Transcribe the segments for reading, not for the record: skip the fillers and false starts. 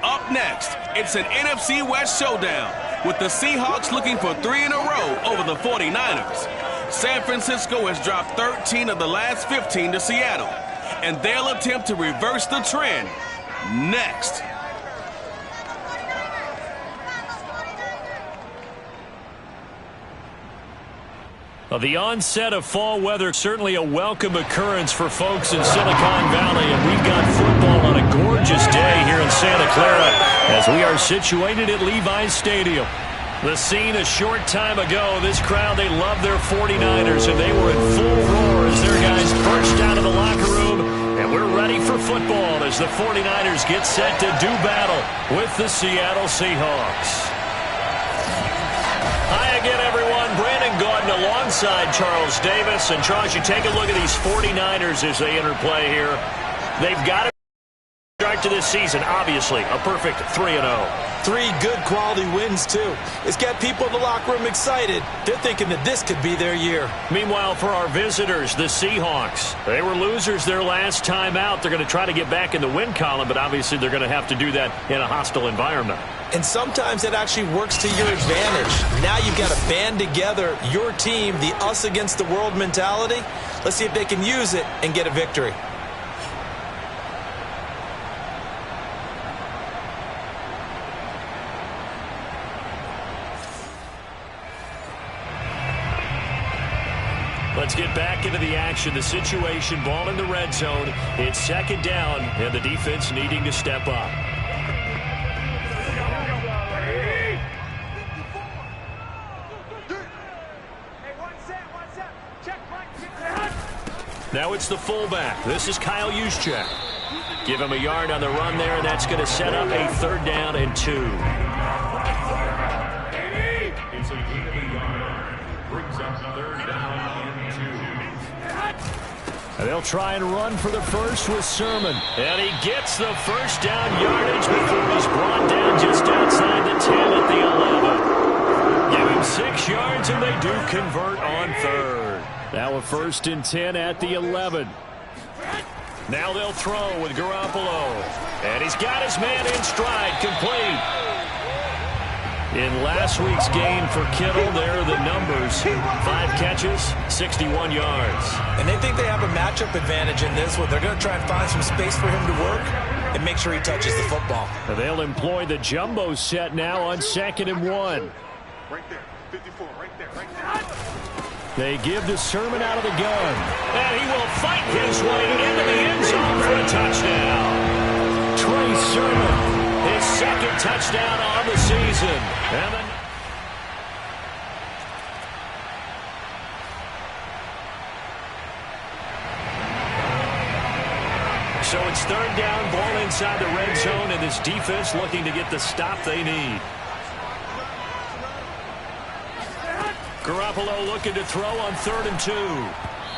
Up next, it's an NFC West showdown with the Seahawks looking for 3 in a row over the 49ers. San Francisco has dropped 13 of the last 15 to Seattle, and they'll attempt to reverse the trend next. The onset of fall weather, certainly a welcome occurrence for folks in Silicon Valley, and we've got football on a gorgeous day here in Santa Clara as we are situated at Levi's Stadium. The scene a short time ago, this crowd, they love their 49ers, and they were in full roar as their guys burst out of the locker room, and we're ready for football as the 49ers get set to do battle with the Seattle Seahawks. Hi again, everyone. Brandon Gordon alongside Charles Davis. And, Charles, you take a look at these 49ers as they enter play here. They've got to start to this season, obviously, a perfect 3-0. 3 good quality wins, too. It's got people in the locker room excited. They're thinking that this could be their year. Meanwhile, for our visitors, the Seahawks, they were losers their last time out. They're going to try to get back in the win column, but obviously they're going to have to do that in a hostile environment. And sometimes it actually works to your advantage. Now you've got to band together your team, the us against the world mentality. Let's see if they can use it and get a victory. Let's get back into the action. The situation, ball in the red zone. It's second down, and the defense needing to step up. Now it's the fullback. This is Kyle Juszczyk. Give him a yard on the run there, and that's going to set up a 3rd down and 2. It's a yard. Brings up 3rd down and 2. And they'll try and run for the first with Sermon. And he gets the first down yardage before he's brought down just outside the 10 at the 11. Give him 6 yards, and they do convert on 3rd. Now a 1st and 10 at the 11. Now they'll throw with Garoppolo. And he's got his man in stride, complete. In last week's game for Kittle, there are the numbers. 5 catches, 61 yards. And they think they have a matchup advantage in this one. They're going to try and find some space for him to work and make sure he touches the football. And they'll employ the jumbo set now on 2nd and 1. Right there, 54, right there, right there. They give to Sermon out of the gun. And he will fight his way into the end zone for a touchdown. Trey Sermon, his 2nd touchdown on the season. And so it's 3rd down, ball inside the red zone, and this defense looking to get the stop they need. Garoppolo looking to throw on 3rd and 2.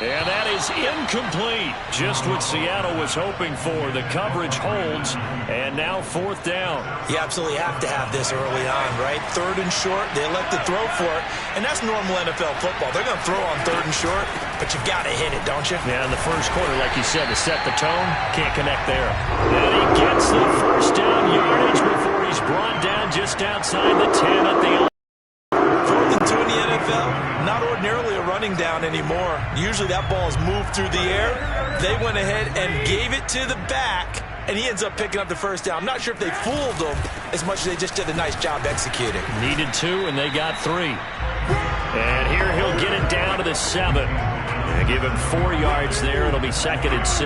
And that is incomplete. Just what Seattle was hoping for. The coverage holds. And now 4th down. You absolutely have to have this early on, right? 3rd and short. They elect to throw for it. And that's normal NFL football. They're going to throw on 3rd and short, but you've got to hit it, don't you? Yeah, in the first quarter, like you said, to set the tone, can't connect there. And he gets the first down yardage before he's brought down just outside the 10 at the 11. 4th and 2 in the NFL, not ordinarily a running down anymore. Usually that ball is moved through the air. They went ahead and gave it to the back, and he ends up picking up the first down. I'm not sure if they fooled him as much as they just did a nice job executing. Needed 2, and they got 3. And here he'll get it down to the 7. And give him 4 yards there. It'll be 2nd and 6.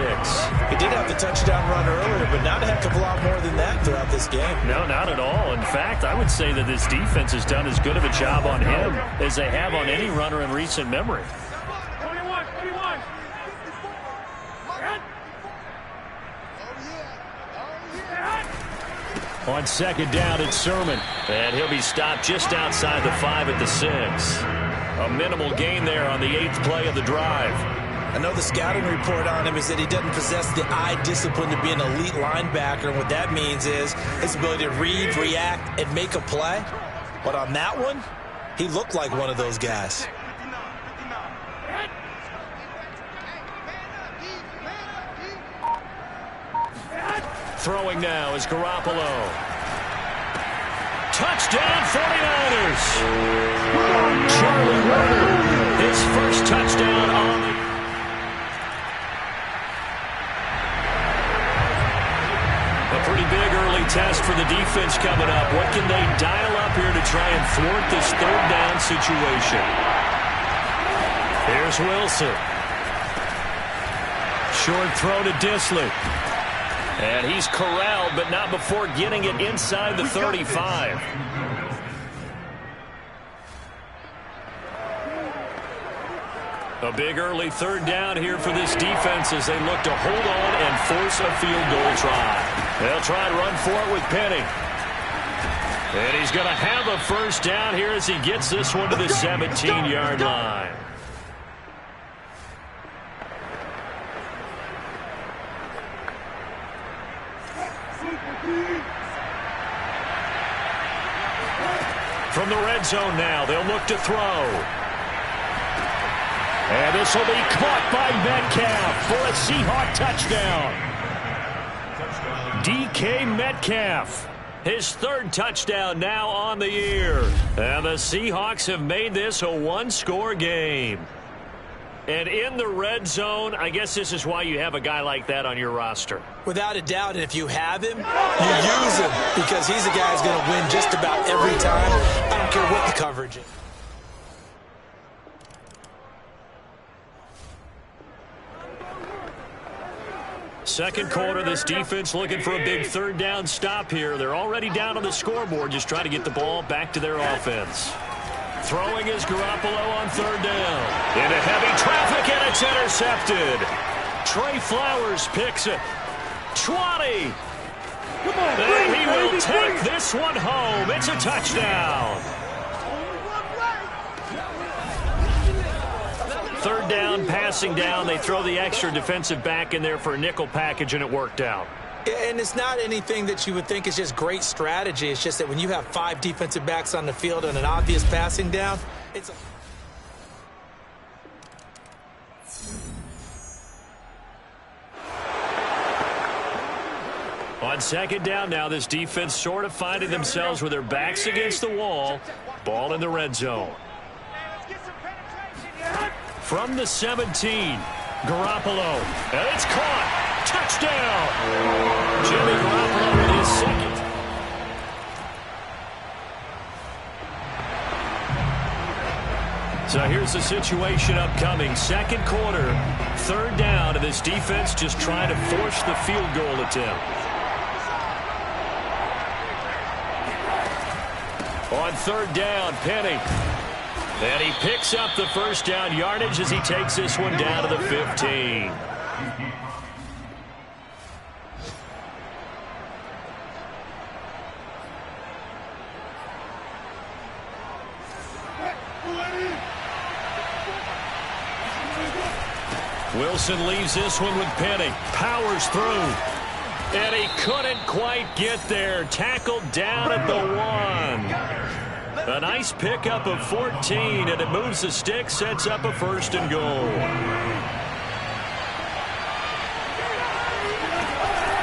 He did have the touchdown run earlier, but not a heck of a lot more than that throughout this game. No, not at all. In fact, I would say that this defense has done as good of a job on him as they have on any runner in recent memory. On 2nd down, it's Sermon. And he'll be stopped just outside the 5 at the 6. A minimal gain there on the 8th play of the drive. I know the scouting report on him is that he doesn't possess the eye discipline to be an elite linebacker. And what that means is his ability to read, react, and make a play. But on that one, he looked like one of those guys. Throwing now is Garoppolo. Touchdown 49ers! Charlie Wagner, his first touchdown on the... A pretty big early test for the defense coming up. What can they dial up here to try and thwart this 3rd down situation? Here's Wilson. Short throw to Disley. And he's corralled, but not before getting it inside the 35. A big early 3rd down here for this defense as they look to hold on and force a field goal try. They'll try and run for it with Penny. And he's going to have a first down here as he gets this one to the 17-yard line. From the red zone now, they'll look to throw. And this will be caught by Metcalf for a Seahawk touchdown. DK Metcalf, his 3rd touchdown now on the year. And the Seahawks have made this a 1-score game. And in the red zone, I guess this is why you have a guy like that on your roster. Without a doubt, and if you have him, you use him because he's the guy who's going to win just about every time. I don't care what the coverage is. Second quarter, this defense looking for a big 3rd down stop here. They're already down on the scoreboard, just trying to get the ball back to their offense. Throwing is Garoppolo on 3rd down. Into heavy traffic, and it's intercepted. Trey Flowers picks it. 20. Come on, and he will take this one home. It's a touchdown. 3rd down, passing down. They throw the extra defensive back in there for a nickel package, and it worked out. And it's not anything that you would think is just great strategy. It's just that when you have 5 defensive backs on the field and an obvious passing down, it's a... On 2nd down now, this defense sort of finding themselves with their backs against the wall. Ball in the red zone. From the 17, Garoppolo. And it's caught. Touchdown! Jimmy Garoppolo with his 2nd. So here's the situation upcoming. 2nd quarter, 3rd down, and this defense just trying to force the field goal attempt. On 3rd down, Penny. And he picks up the first down yardage as he takes this one down to the 15. Wilson leaves this one with Penny. Powers through. And he couldn't quite get there. Tackled down at the 1. A nice pickup of 14, and it moves the stick, sets up a 1st and goal.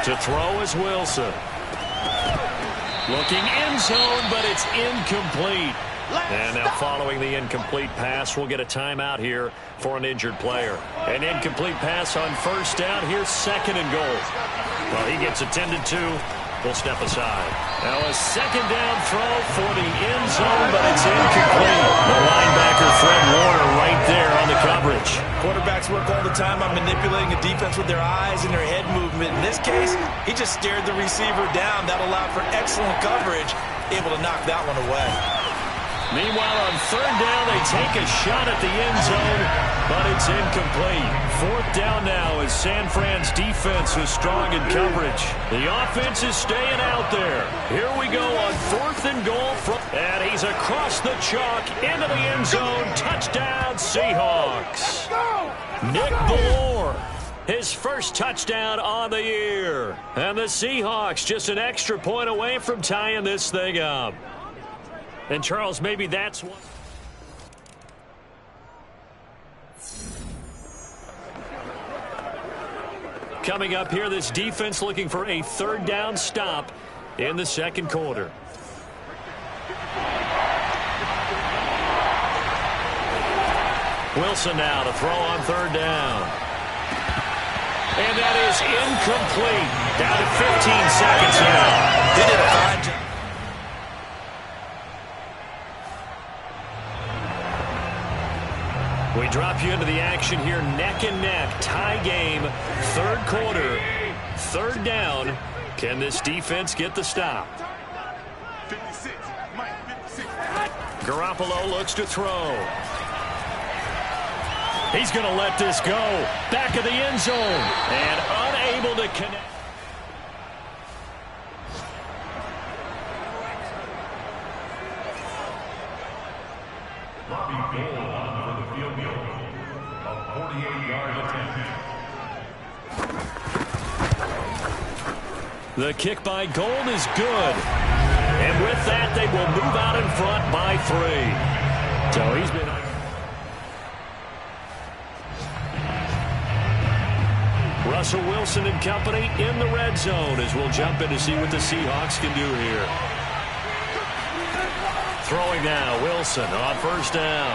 To throw is Wilson. Looking end zone, but it's incomplete. And now following the incomplete pass, we'll get a timeout here for an injured player. An incomplete pass on 1st down. Here's 2nd and goal. Well, he gets attended to. We'll step aside. Now a second down throw for the end zone, but it's incomplete. The linebacker, Fred Warner, right there on the coverage. Quarterbacks work all the time on manipulating the defense with their eyes and their head movement. In this case, he just stared the receiver down. That allowed for excellent coverage, able to knock that one away. Meanwhile, on third down, they take a shot at the end zone, but it's incomplete. Fourth down now as San Fran's defense was strong in coverage. The offense is staying out there. Here we go on 4th and goal. And he's across the chalk into the end zone. Touchdown, Seahawks. Nick Ballore, his first touchdown on the year. And the Seahawks just an extra point away from tying this thing up. And, Charles, maybe that's what... Coming up here, this defense looking for a third down stop in the second quarter. Wilson now to throw on third down. And that is incomplete. Down to 15 seconds now. He did a fine job. We drop you into the action here, neck and neck, tie game, third quarter, third down. Can this defense get the stop? 56, Mike, 56. Garoppolo looks to throw. He's going to let this go. Back of the end zone and unable to connect. The kick by Gold is good. And with that, they will move out in front by 3. So he's been... Russell Wilson and company in the red zone as we'll jump in to see what the Seahawks can do here. Throwing now, Wilson on first down.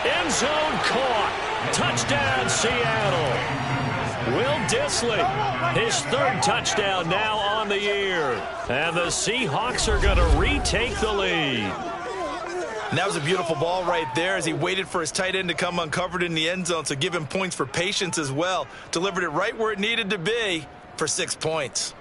End zone caught. Touchdown, Seattle. Will Dissly, his third touchdown now on the year. And the Seahawks are going to retake the lead. And that was a beautiful ball right there as he waited for his tight end to come uncovered in the end zone, so give him points for patience as well. Delivered it right where it needed to be for 6 points.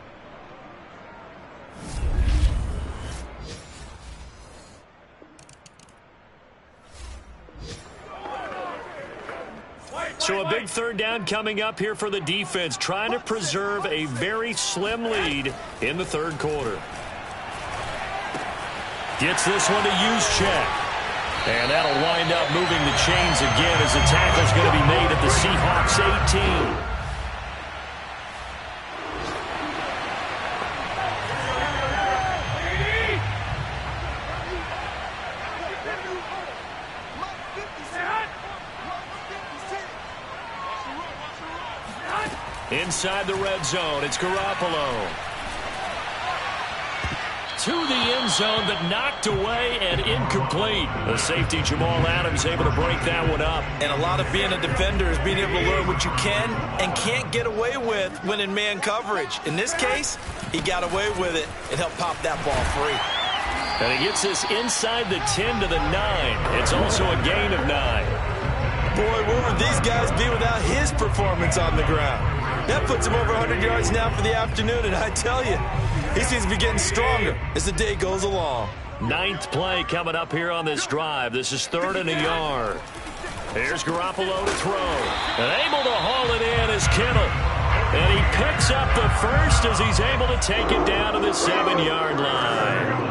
So a big third down coming up here for the defense, trying to preserve a very slim lead in the third quarter. Gets this one to Juszczyk. And that'll wind up moving the chains again as the tackle's going to be made at the Seahawks 18. Inside the red zone, it's Garoppolo. To the end zone, but knocked away and incomplete. The safety, Jamal Adams, able to break that one up. And a lot of being a defender is being able to learn what you can and can't get away with when in man coverage. In this case, he got away with it and helped pop that ball free. And he gets this inside the 10 to the 9. It's also a gain of 9. Boy, where would these guys be without his performance on the ground? That puts him over 100 yards now for the afternoon, and I tell you, he seems to be getting stronger as the day goes along. 9th play coming up here on this drive. This is 3rd and a yard. Here's Garoppolo to throw. And able to haul it in is Kittle. And he picks up the first as he's able to take it down to the 7-yard line.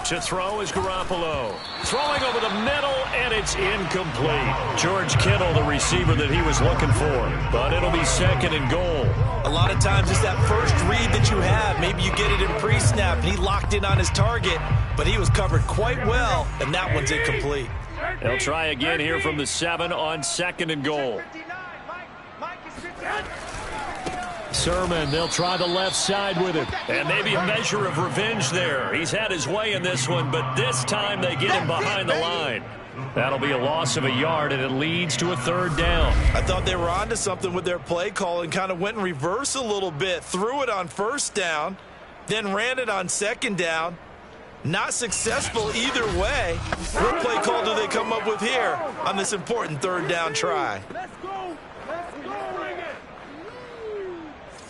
To throw is Garoppolo. Throwing over the middle, and it's incomplete. George Kittle, the receiver that he was looking for. But it'll be 2nd and goal. A lot of times it's that first read that you have. Maybe you get it in pre-snap, and he locked in on his target. But he was covered quite well, and that one's incomplete. They'll try again here from the 7 on 2nd and goal. Sermon, they'll try the left side with him. And maybe a measure of revenge there. He's had his way in this one, but this time they get him behind the line. That'll be a loss of a yard, and it leads to a third down. I thought they were onto something with their play call and kind of went in reverse a little bit. Threw it on first down, then ran it on second down. Not successful either way. What play call do they come up with here on this important third down try?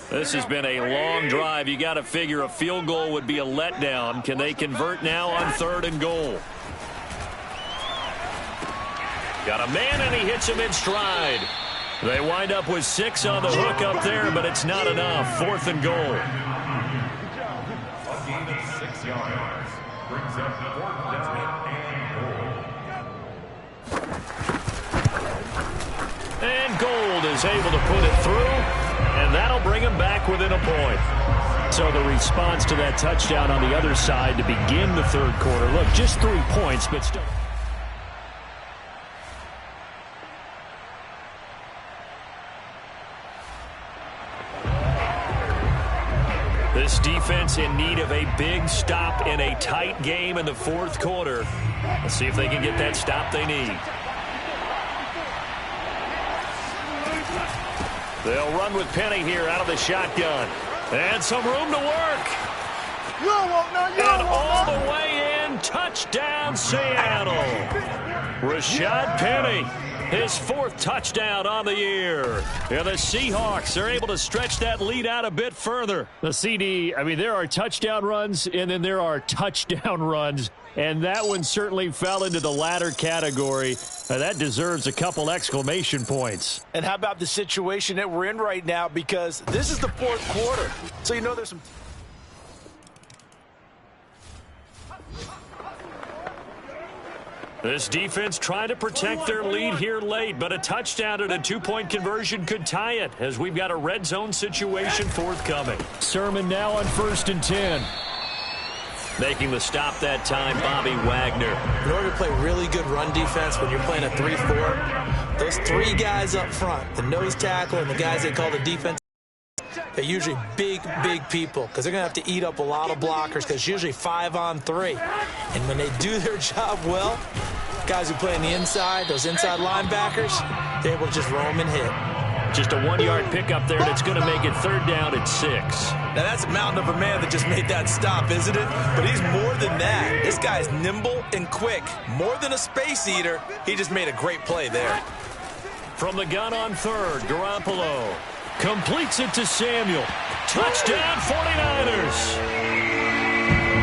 This has been a long drive. You got to figure a field goal would be a letdown. Can they convert now on 3rd and goal? Got a man, and he hits him in stride. They wind up with 6 on the hook up there, but it's not enough. 4th and goal. A gain of 6 yards brings up 4th down and goal. And Gold is able to put it through, and that'll bring him back within a point. So the response to that touchdown on the other side to begin the third quarter. Look, just 3 points, but still. This defense in need of a big stop in a tight game in the 4th quarter. Let's see if they can get that stop they need. They'll run with Penny here out of the shotgun. And some room to work. And all the way in, touchdown Seattle. Rashad Penny, his 4th touchdown on the year. And the Seahawks are able to stretch that lead out a bit further. The CD, I mean, there are touchdown runs, and then there are touchdown runs. And that one certainly fell into the latter category. That deserves a couple exclamation points. And how about the situation that we're in right now? Because this is the 4th quarter. So you know there's some... This defense trying to protect their lead here late, but a touchdown and a 2-point conversion could tie it as we've got a red zone situation forthcoming. Sermon now on 1st and 10. Making the stop that time, Bobby Wagner. In order to play really good run defense when you're playing a 3-4, those 3 guys up front, the nose tackle and the guys they call the defense, they're usually big people because they're going to have to eat up a lot of blockers because it's usually 5 on 3. And when they do their job well, guys who play on the inside, those inside linebackers, they're able to just roam and hit. Just a 1-yard pickup there, and it's going to make it 3rd down at 6. Now, that's a mountain of a man that just made that stop, isn't it? But he's more than that. This guy's nimble and quick. More than a space eater, he just made a great play there. From the gun on 3rd, Garoppolo completes it to Samuel. Touchdown, 49ers.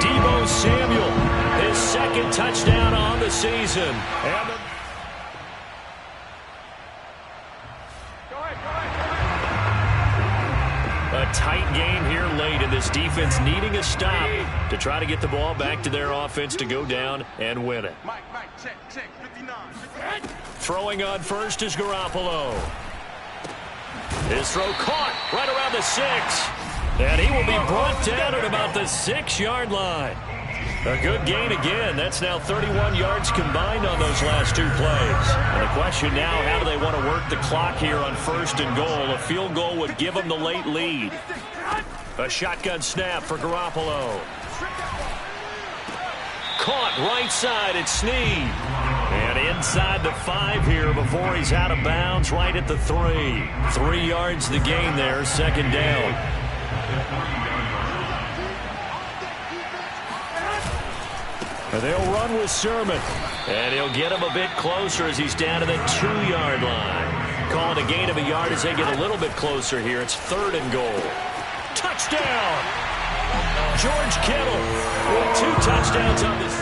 Deebo Samuel, his 2nd touchdown on the season. And a tight game here late, and this defense needing a stop to try to get the ball back to their offense to go down and win it. Mike, check, 59. Throwing on 1st is Garoppolo. His throw caught right around the 6. And he will be brought down at about the 6-yard line. A good gain again. That's now 31 yards combined on those last 2 plays. And the question now, how do they want to work the clock here on 1st and goal? A field goal would give them the late lead. A shotgun snap for Garoppolo. Caught right side at Snead. And inside the 5 here before he's out of bounds right at the 3. 3 yards the gain there, 2nd down. And they'll run with Sermon. And he'll get him a bit closer as he's down to the 2-yard line. Calling a gain of a yard as they get a little bit closer here. It's 3rd and goal. Touchdown! George Kittle with 2 touchdowns on this.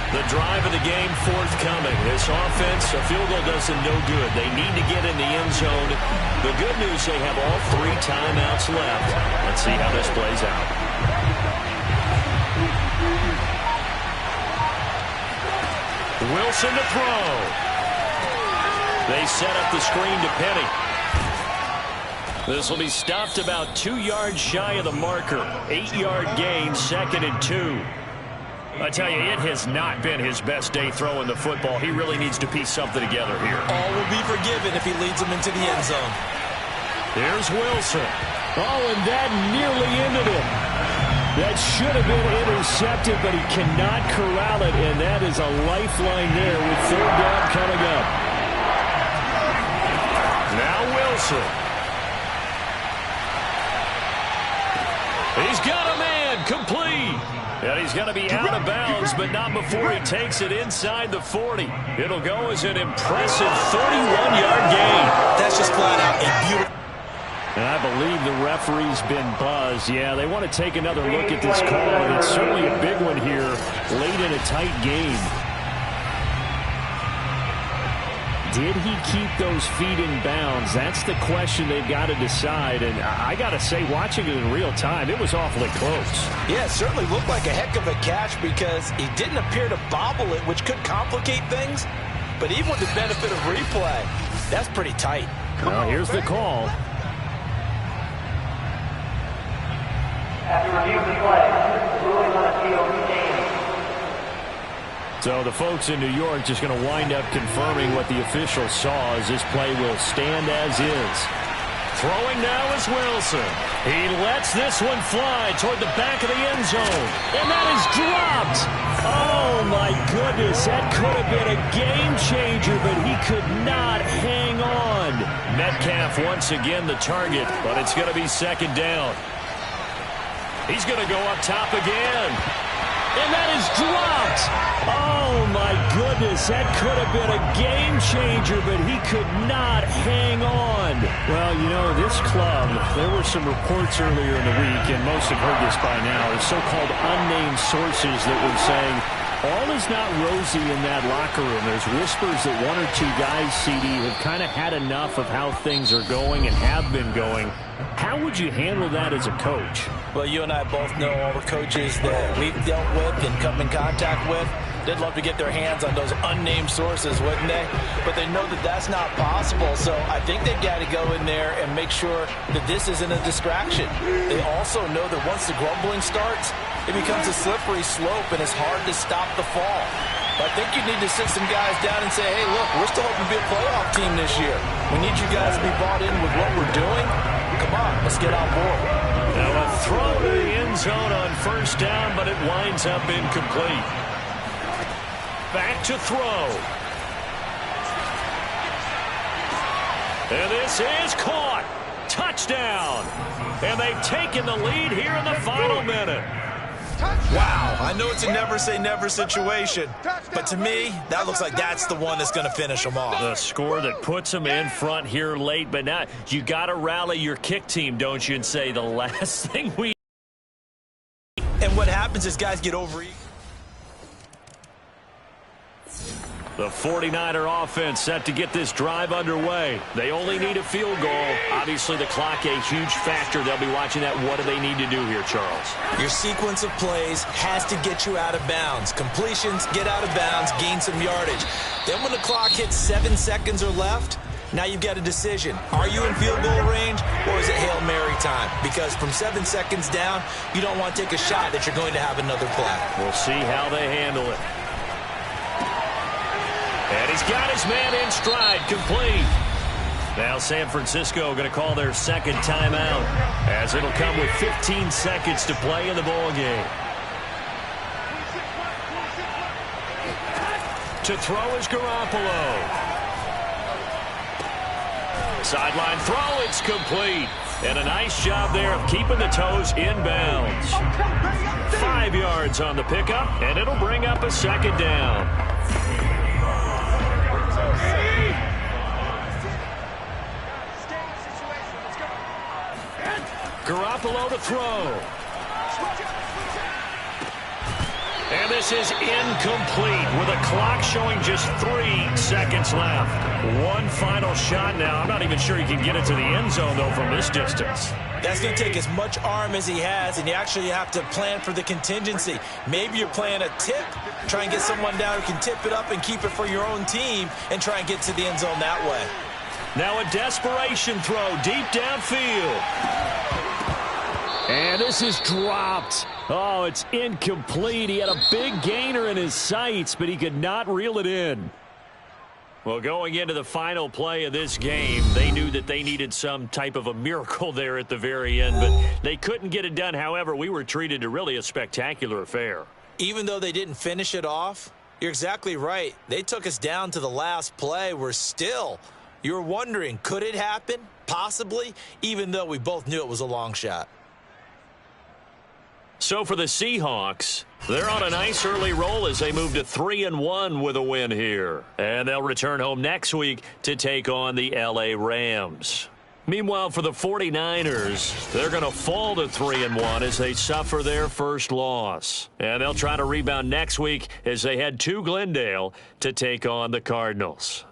The drive of the game forthcoming. This offense, a field goal does them no good. They need to get in the end zone. The good news, they have all 3 timeouts left. Let's see how this plays out. Wilson to throw. They set up the screen to Penny. This will be stopped about 2 yards shy of the marker. 8-yard gain, 2nd and 2. I tell you, it has not been his best day throwing the football. He really needs to piece something together here. All will be forgiven if he leads them into the end zone. Here's Wilson. Oh, and that nearly ended it. That should have been intercepted, but he cannot corral it, and that is a lifeline there with third down coming up. Now Wilson. He's got a man, complete. And he's going to be out of bounds, but not before he takes it inside the 40. It'll go as an impressive 31-yard gain. That's just flat out a beautiful. And I believe the referee's been buzzed. Yeah, they want to take another look at this call, and it's certainly a big one here late in a tight game. Did he keep those feet in bounds? That's the question they've got to decide. And I got to say, watching it in real time, it was awfully close. Yeah, it certainly looked like a heck of a catch because he didn't appear to bobble it, which could complicate things. But even with the benefit of replay, that's pretty tight. Well, here's the call. After review of the play, ruling on a TOP game. So the folks in New York just going to wind up confirming what the officials saw as this play will stand as is. Throwing now is Wilson. He lets this one fly toward the back of the end zone. And that is dropped. Oh, my goodness. That could have been a game changer, but he could not hang on. Metcalf once again the target, but it's going to be second down. He's going to go up top again. And that is dropped. Oh, my goodness. That could have been a game changer, but he could not hang on. Well, you know, this club, there were some reports earlier in the week, and most have heard this by now, the so-called unnamed sources that were saying all is not rosy in that locker room. There's whispers that one or two guys, CD, have kind of had enough of how things are going and have been going. How would you handle that as a coach? Well, you and I both know all the coaches that we've dealt with and come in contact with. They'd love to get their hands on those unnamed sources, wouldn't they? But they know that that's not possible, so I think they've got to go in there and make sure that this isn't a distraction. They also know that once the grumbling starts, it becomes a slippery slope, and it's hard to stop the fall. But I think you need to sit some guys down and say, hey, look, we're still hoping to be a playoff team this year. We need you guys to be bought in with what we're doing. Come on, let's get on board. Now a throw to the end zone on first down, but it winds up incomplete. Back to throw. And this is caught. Touchdown. And they've taken the lead here in the final minute. Wow, I know it's a never-say-never situation, but to me, that looks like that's the one that's going to finish them off. The score that puts them in front here late, but now you got to rally your kick team, don't you, and say the last thing we... And what happens is guys get overeager. The 49er offense set to get this drive underway. They only need a field goal. Obviously, the clock a huge factor. They'll be watching that. What do they need to do here, Charles? Your sequence of plays has to get you out of bounds. Completions, get out of bounds, gain some yardage. Then when the clock hits 7 seconds or left, now you've got a decision. Are you in field goal range, or is it Hail Mary time? Because from 7 seconds down, you don't want to take a shot that you're going to have another play. We'll see how they handle it. And he's got his man in stride, complete. Now San Francisco going to call their second timeout, as it'll come with 15 seconds to play in the ball game. To throw is Garoppolo. Sideline throw, it's complete. And a nice job there of keeping the toes in bounds. 5 yards on the pickup, and it'll bring up a second down. Garoppolo to throw. And this is incomplete with a clock showing just 3 seconds left. One final shot now. I'm not even sure he can get it to the end zone, though, from this distance. That's going to take as much arm as he has, and you actually have to plan for the contingency. Maybe you're playing a tip. Try and get someone down who can tip it up and keep it for your own team and try and get to the end zone that way. Now a desperation throw deep downfield. And this is dropped. Oh, it's incomplete. He had a big gainer in his sights, but he could not reel it in. Well, going into the final play of this game, they knew that they needed some type of a miracle there at the very end, but they couldn't get it done. However, we were treated to really a spectacular affair. Even though they didn't finish it off, you're exactly right. They took us down to the last play. You're wondering, could it happen? Possibly, even though we both knew it was a long shot. So for the Seahawks, they're on a nice early roll as they move to 3-1 with a win here. And they'll return home next week to take on the LA Rams. Meanwhile, for the 49ers, they're going to fall to 3-1 as they suffer their first loss. And they'll try to rebound next week as they head to Glendale to take on the Cardinals.